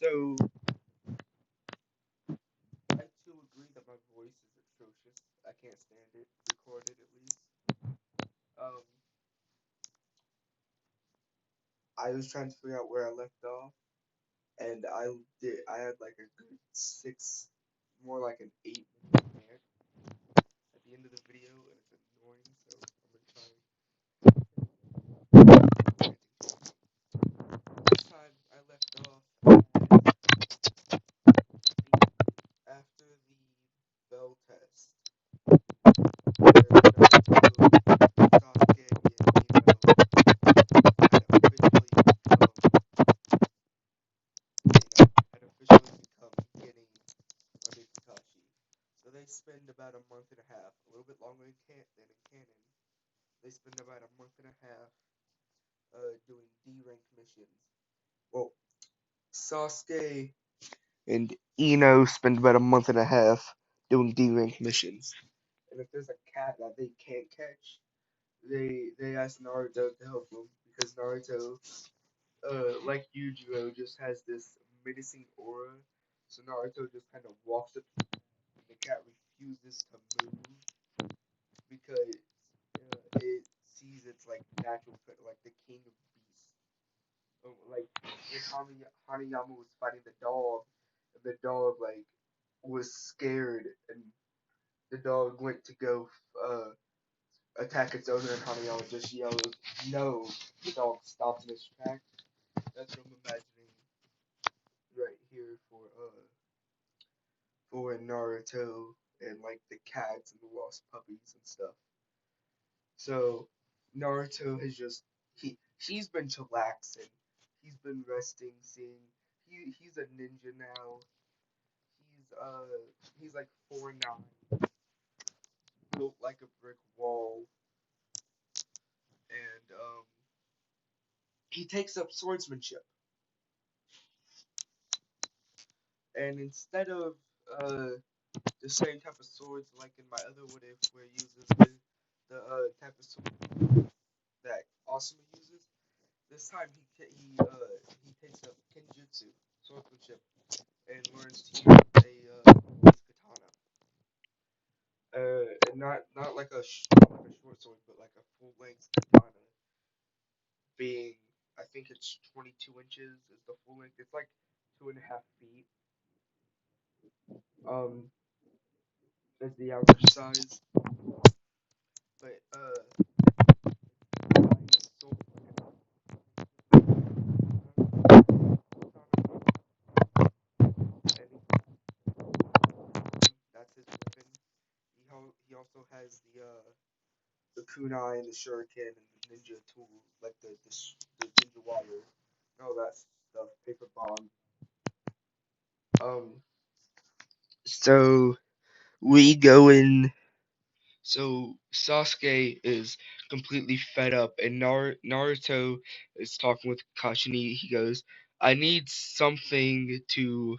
So I too agree that my voice is atrocious. I can't stand it. Recorded at least. Um, I was trying to figure out where I left off, and I had like a good six, more like an 8 minute rant at the end of the video, and it's annoying. So I'm gonna try ranting. This time I left off after the bell test, where Naruto, Sasuke, and had officially become getting under Kakashi. So they spend about a month and a half, a little bit longer than in canon. They spend about a month and a half doing D rank missions. Well, Sasuke and Ino spend about a month and a half doing D rank missions. And if there's a cat that they can't catch, they ask Naruto to help them because Naruto, like Yujiro, just has this menacing aura. So Naruto just kind of walks up to the cat, and the cat refuses to move because it sees its like natural like the king of beasts. Like when Hanayama was fighting the dog, and the dog like was scared, and the dog went to go attack its owner, and Hanayama just yelled, "No!" The dog stopped in its tracks. That's what I'm imagining right here for Naruto and like the cats and the lost puppies and stuff. So Naruto has just he's been chillaxing. He's been resting, seeing he's a ninja now. He's like 4'9", built like a brick wall, and he takes up swordsmanship. And instead of uh the same type of swords like in my other what if where he uses the type of sword that Asuma uses, this time he takes up kenjutsu, swordsmanship, and learns to use his katana. And not like not like a short sword, but like a full length katana, being I think it's 22 inches is the full length. It's like 2.5 feet. Um, is the average size, but buying a sword and that's his weapon. He also has the kunai and the shuriken and the ninja tool, like the ninja wire, and all that stuff, paper bomb. Um, so we go in. So Sasuke is completely fed up, and Naruto is talking with Kakashi. And he goes, "I need something to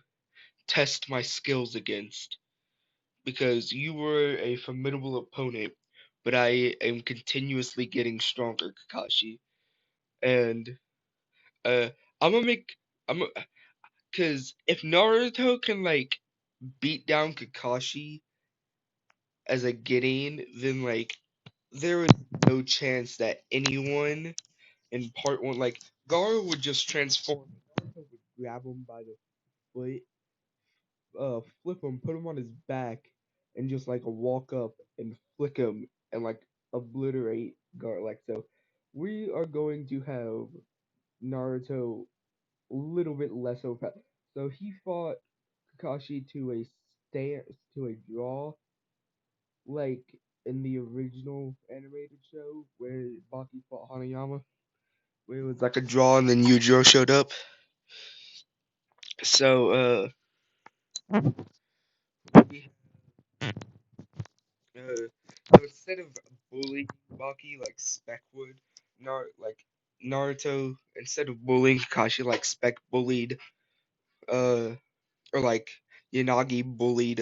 test my skills against because you were a formidable opponent, but I am continuously getting stronger, Kakashi. And uh, I'm gonna make I'm because if Naruto can like beat down Kakashi as a Genin, then like there is no chance that anyone in part one, like Gaara would just transform. Naruto would grab him by the foot, flip him, put him on his back, and just like walk up and flick him and like obliterate Gaara. Like so, we are going to have Naruto a little bit less over. So he fought Kakashi to a stand to a draw, like in the original animated show where Baki fought Hanayama, where it was like a draw and then Yujiro showed up. So we, so instead of bullying Baki like Spec would, Naruto instead of bullying Kakashi like Spec bullied, uh, or like Yanagi bullied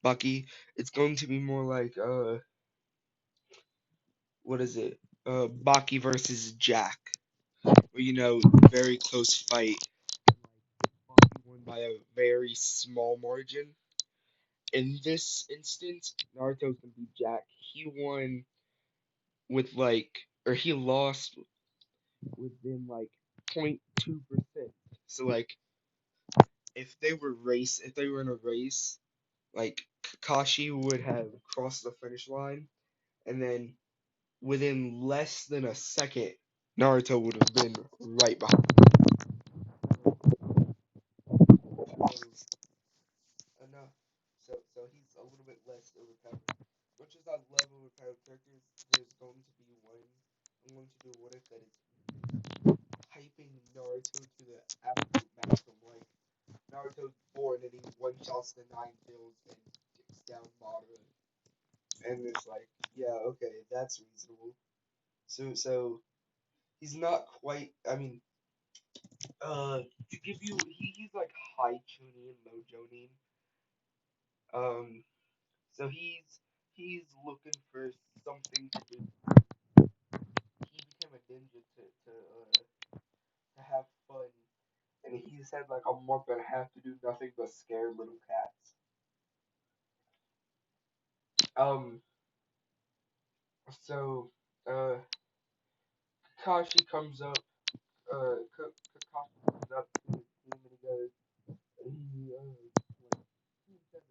Baki, it's going to be more like what is it? Baki versus Jack, where very close fight. by a very small margin. In this instance, Naruto's gonna be Jack. He won with or he lost within like 0.2%. So like if they were in a race, like Kakashi would have crossed the finish line, and then within less than a second, Naruto would have been right behind. Enough. So he's a little bit less overpowered. Much as I love overpowered characters, there's going to be one I'm going to do what if that is hyping Naruto to the absolute maximum. Like Naruto's born and he one shots the nine tails and takes down Madara. And it's like, yeah, okay, that's reasonable. So he's not quite. I mean, to give you, he's like high Chunin, low Jonin. Um, so he's looking for something to do. He became a ninja to have fun, and he said like a month and a half to do nothing but scare little cats. Um, so uh, Kakashi comes up. Kakashi comes up to his team and he goes, he like,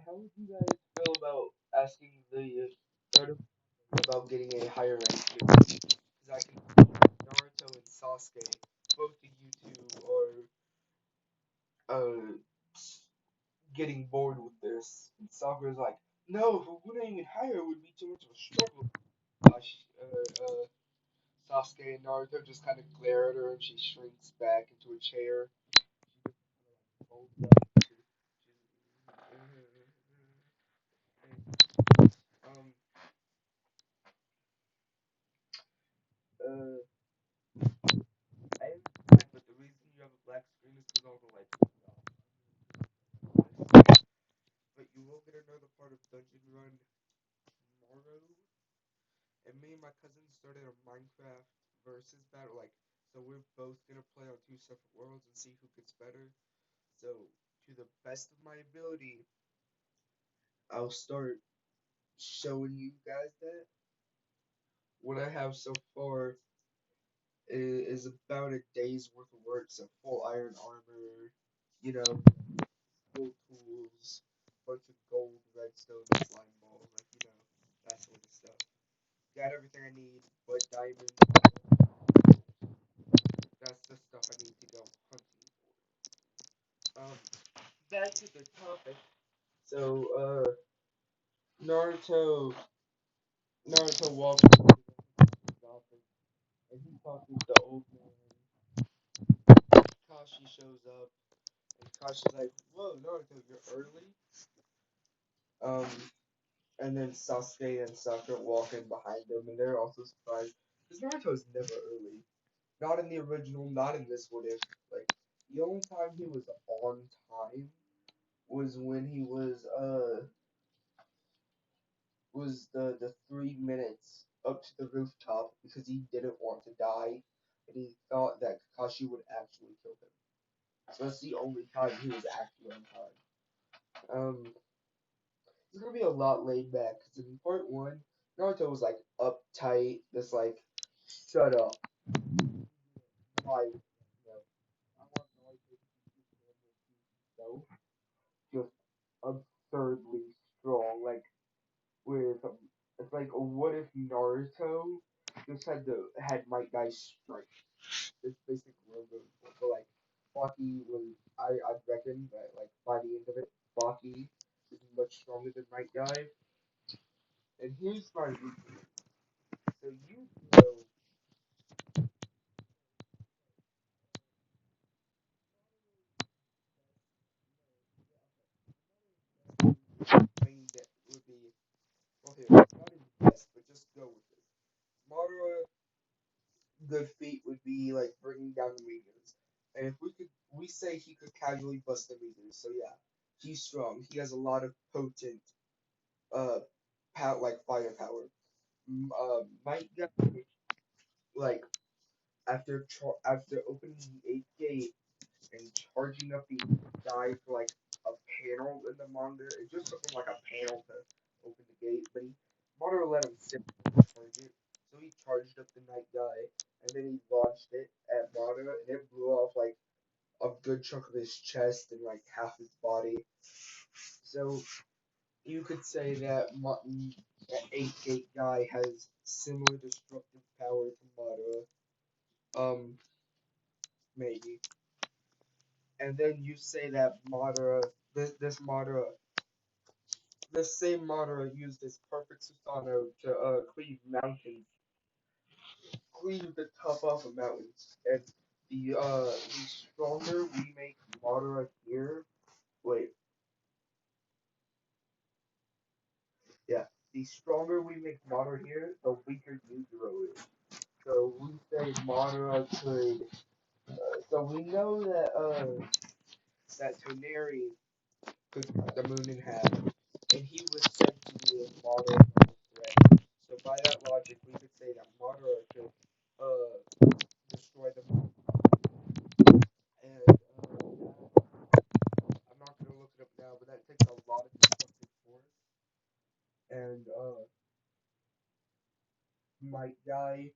how would you guys feel about asking the third about getting a higher rank too? Because I can Naruto and Sasuke, both of you two are getting bored with this. And Sakura's like, no, if we went even higher, it would be too much of a struggle. Sasuke and Naruto just kind of glare at her, and she shrinks back into a chair. She just folds up. Um, uh, I understand, but the reason you have a black screen is because all the lights are off. But you will get another part of Dungeon Run tomorrow. And me and my cousin started a Minecraft versus battle. Like, so we're both gonna play on two separate worlds and see who gets better. So, to the best of my ability, I'll start showing you guys that. What I have so far is about a day's worth of work. So, full iron armor, you know, full tools, bunch of gold, redstone, slime balls, like, that sort of stuff. Got everything I need, but diamonds, that's the stuff I need to go hunting for. Back to the topic. So, Naruto, Naruto walks into his office, and he's talking to the old man. Kashi shows up, and Kashi's like, "Whoa, Naruto, you're early." Um, and then Sasuke and Sakura walk in behind him, and they're also surprised because Naruto's never early. Not in the original, not in this What If. Like the only time he was on time was when he was the 3 minutes up to the rooftop because he didn't want to die and he thought that Kakashi would actually kill him. So that's the only time he was actually on time. It's gonna be a lot laid back because in part one, Naruto was like uptight, just like shut up, why, I want Naruto to be so just absurdly strong, like with it's like what if Naruto just had Might Guy strike? This basic logo. So like Baki was I reckon that like by the end of it, Baki is much stronger than Might Guy. And here's my reason. So you know thing that would be well here, not his best, but just go with it. Madara good feat would be like bringing down the meters. And if we say he could casually bust the meters. So yeah, he's strong. He has a lot of potent uh like fire power. Might Guy like after opening the eighth gate, and charging up the guy for like a panel in the manga. It just took him like a panel to open the gate, but Madara let him sit and charge it. So he charged up the night guy, and then he launched it at Madara, and it blew off like a good chunk of his chest and like half his body. So you could say that that 8 gate guy has similar destructive power to Madara. Maybe. And then you say that Madara, this Madara, this same Madara used his perfect Susanoo to cleave the top off of mountains. And the stronger we make Madara here, wait, yeah, the stronger we make Madara here, the weaker Yujiro is. So we say Madara could. So we know that Toneri could cut the moon in half, and he was said to be a Madara threat. So by that logic, we could say that Madara could destroy the moon. And I'm not gonna look it up now, but that takes a lot of destructive force. And my guy,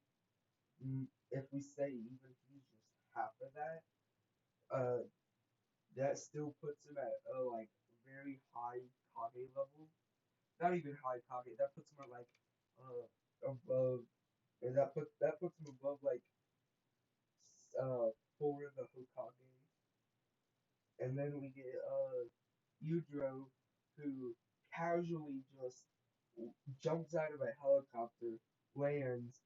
if we say even he's just half of that, uh, that still puts him at like very high Kage level. Not even high Kage. That puts him at like above, and that puts him above like four of the Hokage. And then we get Yujiro, who casually just jumps out of a helicopter, lands,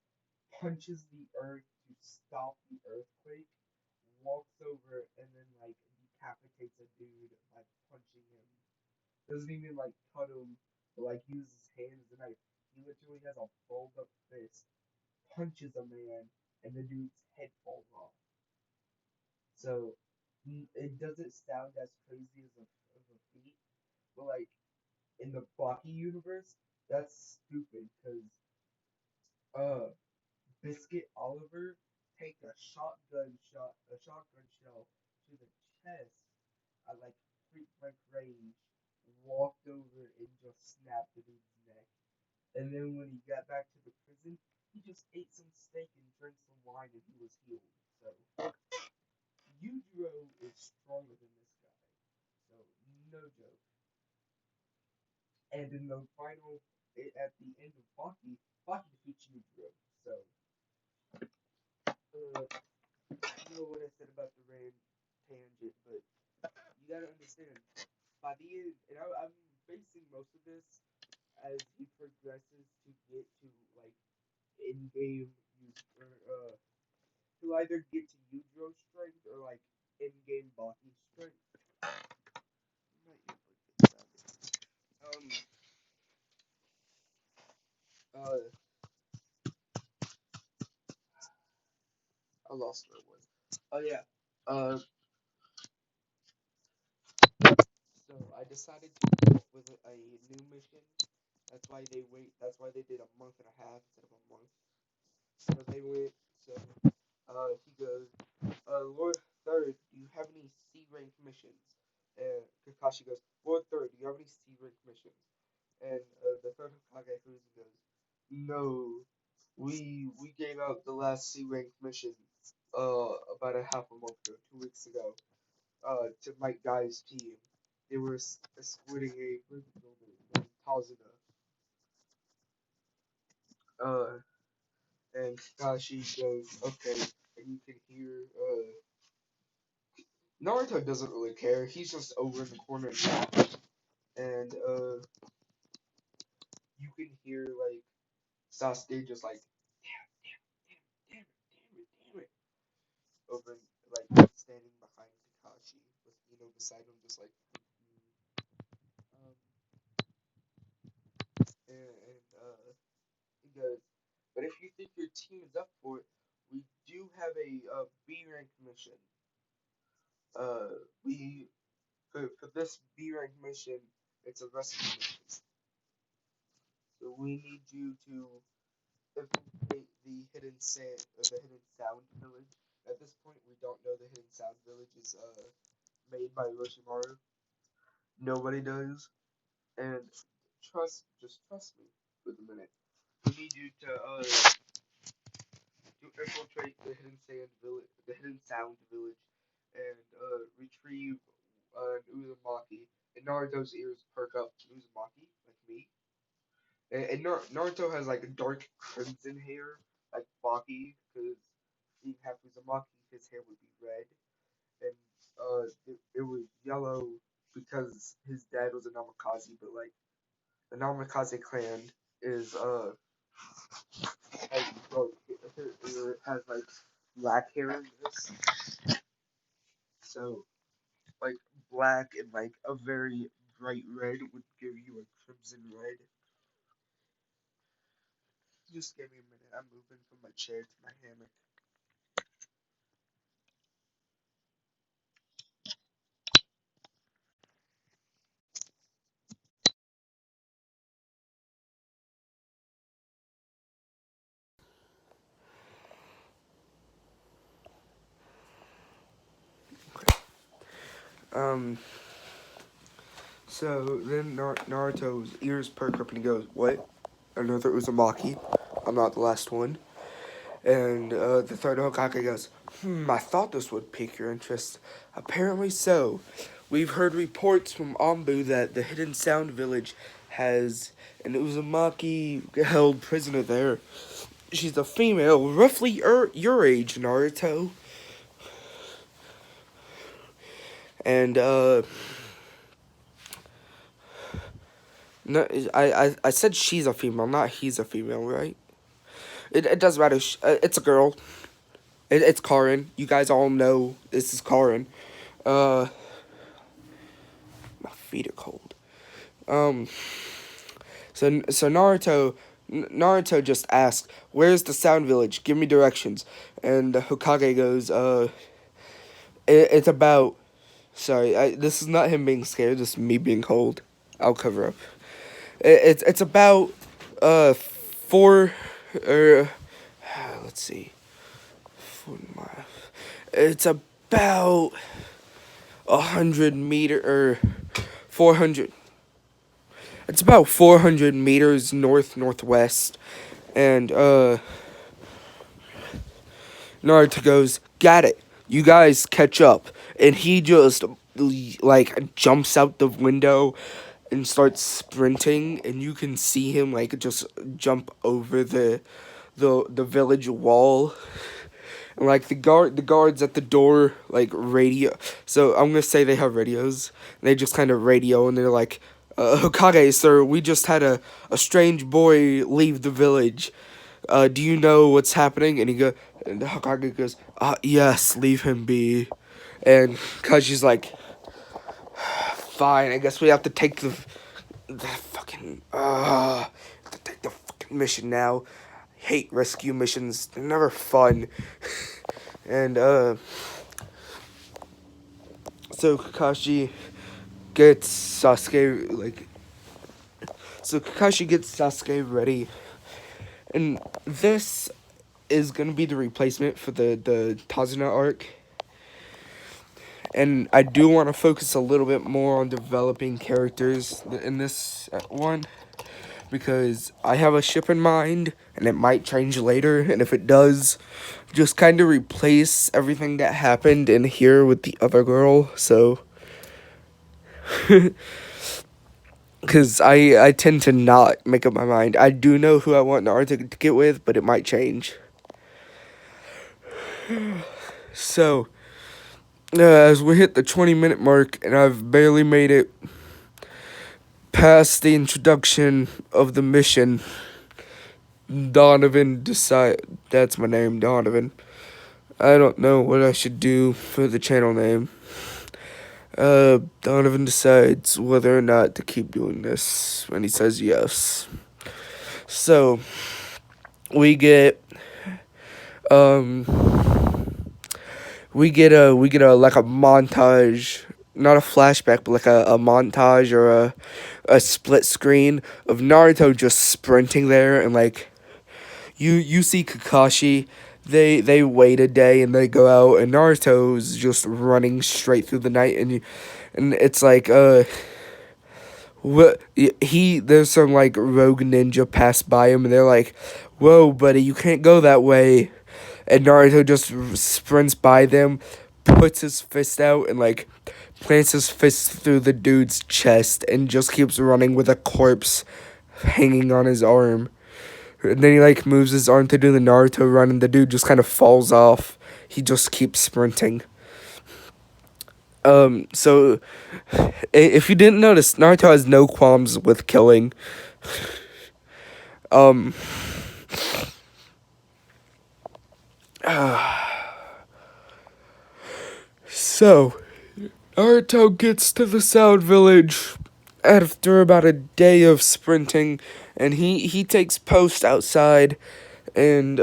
punches the earth to stop the earthquake, walks over, and then like decapitates a dude by punching him. Doesn't even like cut him or like use his hand as a knife. He literally has a fold up fist, punches a man, and the dude's head falls off. So it doesn't sound as crazy as a feat, but like in the Baki universe, that's stupid because uh Biscuit Oliver take a shotgun shell to the chest at like freak blank range, walked over and just snapped the dude's neck. And then when he got back to the prison, he just ate some steak and drank some wine and he was healed. So Yujiro is stronger than this guy. So no joke. And in the final, at the end of Baki defeats Yujiro. So I know what I said about the rain tangent, but you gotta understand. By the end, and I'm basing most of this as he progresses to get to like in game use or to either get to Yujiro strength or like in game Baki strength. Um, uh, I lost where it was. Oh yeah. So I decided to come up with a new mission. That's why they wait. That's why they did a month and a half instead of a month. So they went. So he goes, Lord Third, do you have any C rank missions? And Kakashi goes, Lord Third, do you have any C rank missions? And the third Hokage goes, no, we gave out the last C rank mission about a half a month ago, 2 weeks ago, to Mike Guy's team. They were escorting a prison builder named Tazuna. Uh, and Kakashi goes, okay, and you can hear Naruto doesn't really care. He's just over in the corner laughing, and you can hear like Sasuke just like damn it, over like standing behind Kakashi, with beside him, just like um, and he goes, but if you think your team is up for it, we do have a B rank mission. We for this B rank mission, it's a rescue mission. So we need you to infiltrate the hidden sound village. At this point, we don't know the hidden sound village. which is made by Orochimaru. Nobody does, and just trust me for the minute. We need you to infiltrate the hidden sand village, the hidden sound village, and retrieve an Uzumaki. And Naruto's ears perk up. Uzumaki, like me. And Naruto has like dark crimson hair, like Baki, because he half Uzumaki, his hair would be red, and it was yellow because his dad was a Namikaze, but like the Namikaze clan is has dark, has like black hair in this, so like black and like a very bright red would give you a crimson red. Just give me a minute. I'm moving from my chair to my hammock. Um. So then Naruto's ears perk up and he goes, "What? Another Uzumaki? I'm not the last one." And the third Hokage goes, I thought this would pique your interest. Apparently so. We've heard reports from Ambu that the Hidden Sound Village has an Uzumaki held prisoner there. She's a female, roughly your age, Naruto. And, no, I said she's a female, not he's a female, right? It doesn't matter. It's a girl. It's Karin. You guys all know this is Karin. Uh, my feet are cold. Um, so Naruto just asks, "Where's the Sound Village? Give me directions." And the Hokage goes, it's about." Sorry, this is not him being scared. This is me being cold. I'll cover up. It's about, 4, or, let's see, 4 miles. It's about 100 meter or 400. It's about 400 meters northwest, and Naruto goes, "Got it. You guys catch up," and he just like jumps out the window and starts sprinting, and you can see him like just jump over the village wall. And like the guards at the door like radio. So I'm gonna say they have radios. And they just kind of radio and they're like, "Hokage, sir, we just had a strange boy leave the village. Do you know what's happening?" And the Hokage goes, "Yes, leave him be." And Kaji's like, "Fine, I guess we have to take the fucking have to take the fucking mission now. Hate rescue missions. They're never fun." And so gets Sasuke like Kakashi gets Sasuke ready, and this is gonna be the replacement for the Tazuna arc. And I do want to focus a little bit more on developing characters in this one, because I have a ship in mind, and it might change later, and if it does, just kind of replace everything that happened in here with the other girl, so... Because I tend to not make up my mind. I do know who I want Naruto to get with, but it might change. So, as we hit the 20-minute mark, and I've barely made it past the introduction of the mission, that's my name, Donovan. I don't know what I should do for the channel name. Donovan decides whether or not to keep doing this, and he says yes. So, we get like a montage, not a flashback, but like a montage or a split screen of Naruto just sprinting there, and like you see Kakashi they wait a day and they go out, and Naruto's just running straight through the night, and it's like what he there's some like rogue ninja pass by him, and they're like, "Whoa, buddy, you can't go that way," and Naruto just sprints by them, puts his fist out, and like plants his fist through the dude's chest, and just keeps running with a corpse hanging on his arm. And then he like moves his arm to do the Naruto run, and the dude just kind of falls off. He just keeps sprinting. So if you didn't notice, Naruto has no qualms with killing. Um, so Naruto gets to the Sound Village after about a day of sprinting, and he takes post outside, and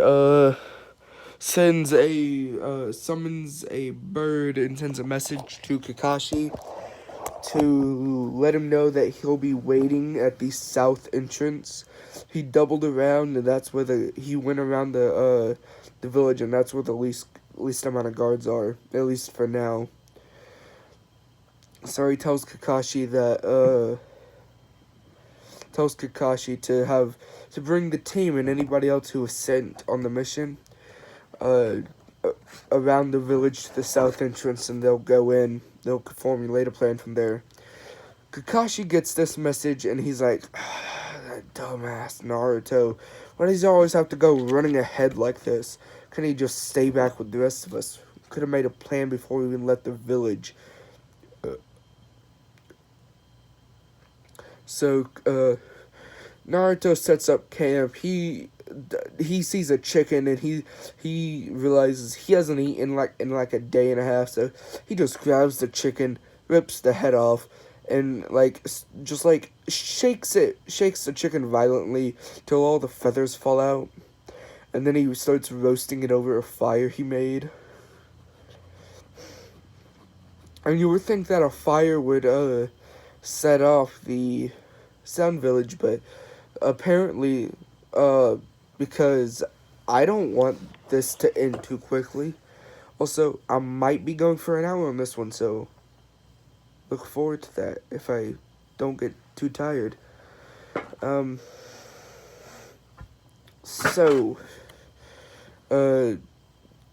summons a bird and sends a message to Kakashi to let him know that he'll be waiting at the south entrance. He doubled around, and that's where he went around the village, and that's where the least amount of guards are, at least for now. So he tells Kakashi to bring the team and anybody else who was sent on the mission around the village to the south entrance, and they'll go in. They'll formulate a plan from there. Kakashi gets this message, and he's like, that dumbass Naruto. Why does he always have to go running ahead like this? Couldn't he just stay back with the rest of us? Could have made a plan before we even left the village. So Naruto sets up camp. He sees a chicken, and he realizes he hasn't eaten in like a day and a half. So he just grabs the chicken, rips the head off, and just shakes the chicken violently till all the feathers fall out, and then he starts roasting it over a fire he made. And you would think that a fire would set off the Sound Village, but apparently, because I don't want this to end too quickly. Also, I might be going for an hour on this one, so look forward to that if I don't get too tired.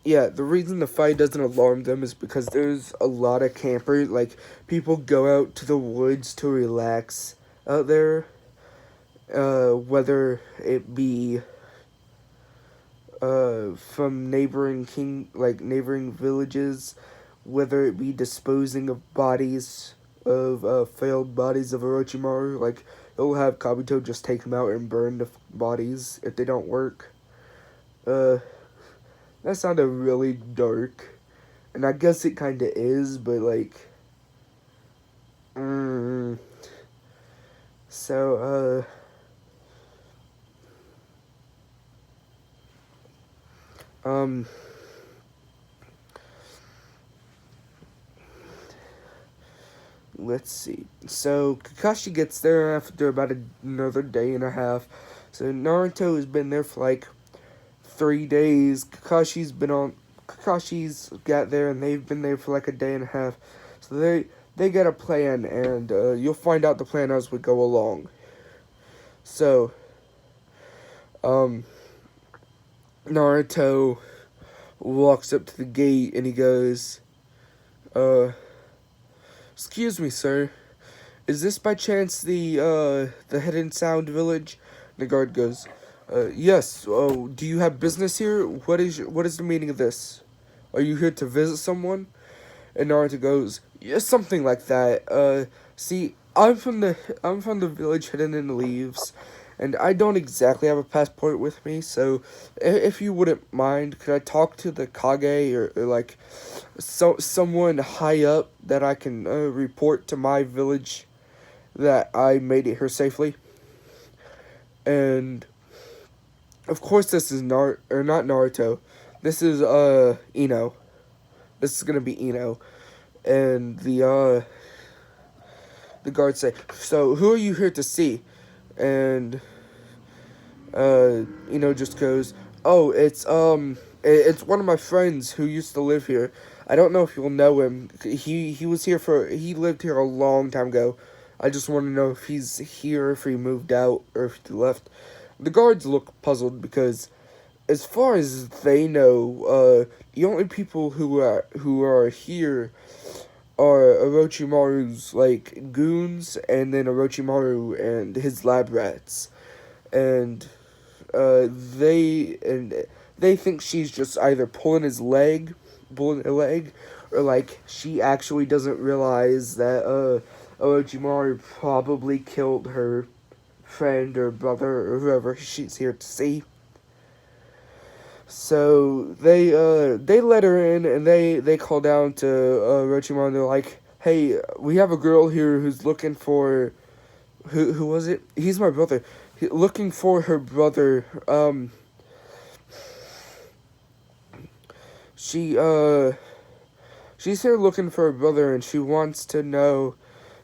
Yeah, the reason the fight doesn't alarm them is because there's a lot of campers. Like, people go out to the woods to relax out there, whether it be from neighboring villages, whether it be disposing of failed bodies of Orochimaru. Like, they'll have Kabuto just take them out and burn the bodies if they don't work. That sounded really dark, and I guess it kind of is, but so let's see. So Kakashi gets there after about another day and a half. So Naruto has been there for 3 days. Kakashi's got there, and they've been there for a day and a half. So they got a plan, and you'll find out the plan as we go along. So Naruto walks up to the gate, and he goes, excuse me, sir. Is this by chance the Hidden Sound Village? The guard goes, yes. Oh, do you have business here? What is the meaning of this? Are you here to visit someone? And Naruto goes, yeah, something like that. See, I'm from the village hidden in the leaves, and I don't exactly have a passport with me. So, if you wouldn't mind, could I talk to the Kage or someone high up that I can report to my village that I made it here safely? And of course, this is not Naruto. This is Ino. This is gonna be Ino, and the guards say, "So who are you here to see?" And Ino just goes, "Oh, it's It's one of my friends who used to live here. I don't know if you'll know him. He lived here a long time ago. I just want to know if he's here, if he moved out, or if he left. The guards look puzzled because, as far as they know, the only people who are here are Orochimaru's like goons, and then Orochimaru and his lab rats, and they think she's just either pulling a leg, or like she actually doesn't realize that Orochimaru probably killed her friend or brother or whoever she's here to see. So they let her in, and they call down to Orochimaru, and they're like, "Hey, we have a girl here who's looking for who was it? He's my brother. Looking for her brother. She she's here looking for her brother, and she wants to know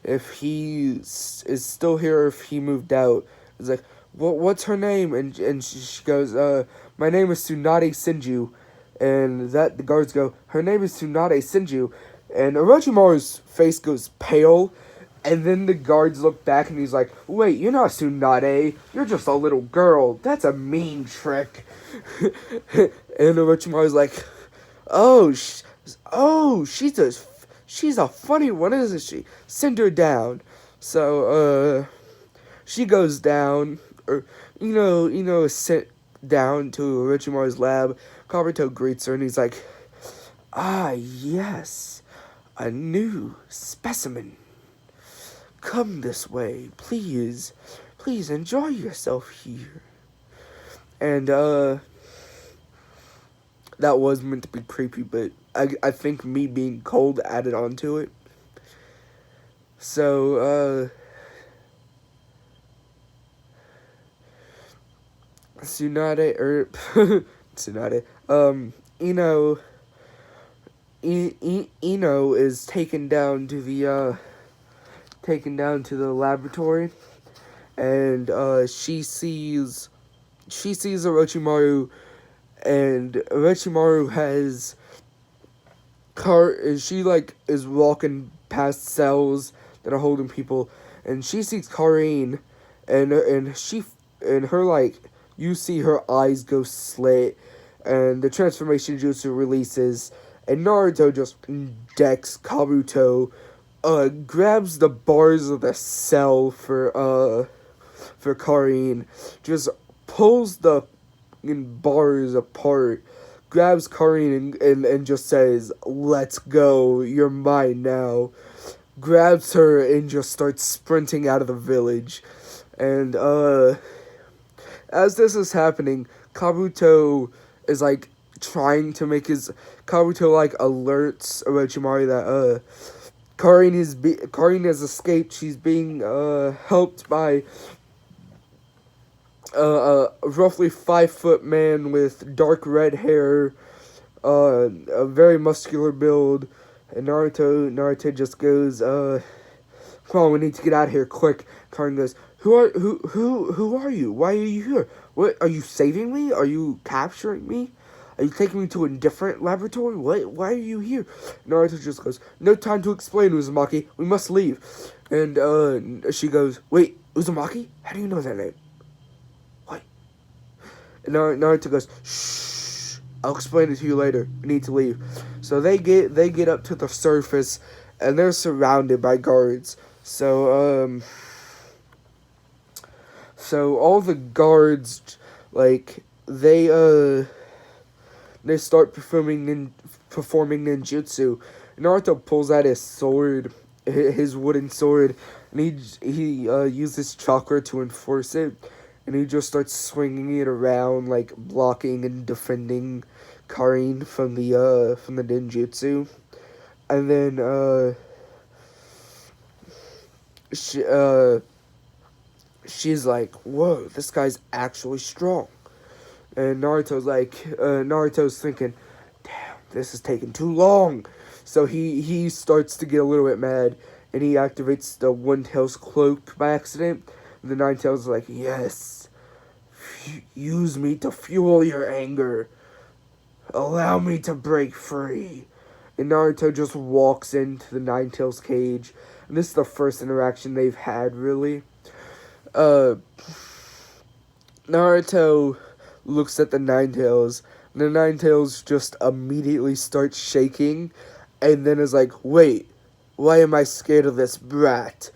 if is still here or if he moved out." It's like, what's her name? And she goes, my name is Tsunade Senju. And that the guards go, her name is Tsunade Senju. And Orochimaru's face goes pale. And then the guards look back, and he's like, wait, you're not Tsunade. You're just a little girl. That's a mean trick. And Orochimaru's like, oh, she's a funny one, isn't she? Send her down. So, she goes down, or, sent down to Orochimaru's lab. Kabuto greets her, and he's like, ah, yes, a new specimen. Come this way, please. Please enjoy yourself here. And, that was meant to be creepy, but I think me being cold added on to it. So, Tsunade, Tsunade, Ino is taken down to the laboratory, and she sees Orochimaru, and Orochimaru has she like is walking past cells that are holding people, and she sees Karin, and she and her like you see her eyes go slit, and the transformation jutsu releases, and Naruto just decks Kabuto, grabs the bars of the cell for Karin, just pulls the bars apart, grabs Karin and just says, let's go, you're mine now. Grabs her and just starts sprinting out of the village. And as this is happening, Kabuto is like trying to make his Kabuto like alerts Orochimaru that Karin has escaped. She's being helped by a roughly 5-foot man with dark red hair, a very muscular build, and Naruto just goes, come on, we need to get out of here quick. Karin goes, who are you? Why are you here? What, are you saving me? Are you capturing me? Are you taking me to a different laboratory? Why are you here? Naruto just goes, no time to explain, Uzumaki. We must leave. And she goes, wait, Uzumaki? How do you know that name? What? And Naruto goes, shh. I'll explain it to you later. We need to leave. So they get up to the surface, and they're surrounded by guards. So all the guards, like, they start performing ninjutsu. Naruto pulls out his sword, his wooden sword, and he uses chakra to enforce it, and he just starts swinging it around, like blocking and defending Karin from the ninjutsu. And then she's like, whoa, this guy's actually strong. And Naruto's thinking, damn, this is taking too long. So he starts to get a little bit mad, and he activates the One Tail's cloak by accident. And the Nine Tails is like, yes, use me to fuel your anger. Allow me to break free. And Naruto just walks into the Nine Tails cage. And this is the first interaction they've had, really. Uh, Naruto looks at the Nine Tails. And the Nine Tails just immediately starts shaking. And then is like, wait, why am I scared of this brat?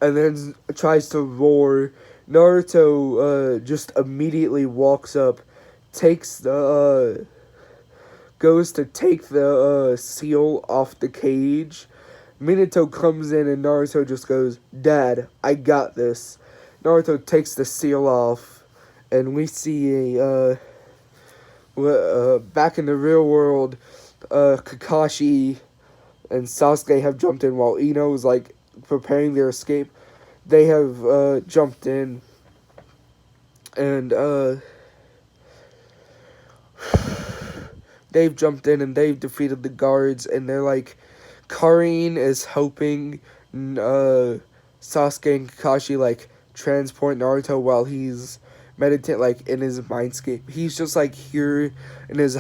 And then tries to roar. Naruto just immediately walks up, takes the goes to take the seal off the cage. Minato comes in and Naruto just goes, Dad, I got this. Naruto takes the seal off, and we see back in the real world, Kakashi and Sasuke have jumped in while Ino is like preparing their escape. They have jumped in, and they've jumped in and they've defeated the guards, and they're like, Karin is helping Sasuke and Kakashi like transport Naruto while he's meditate like in his mindscape. He's just like here in his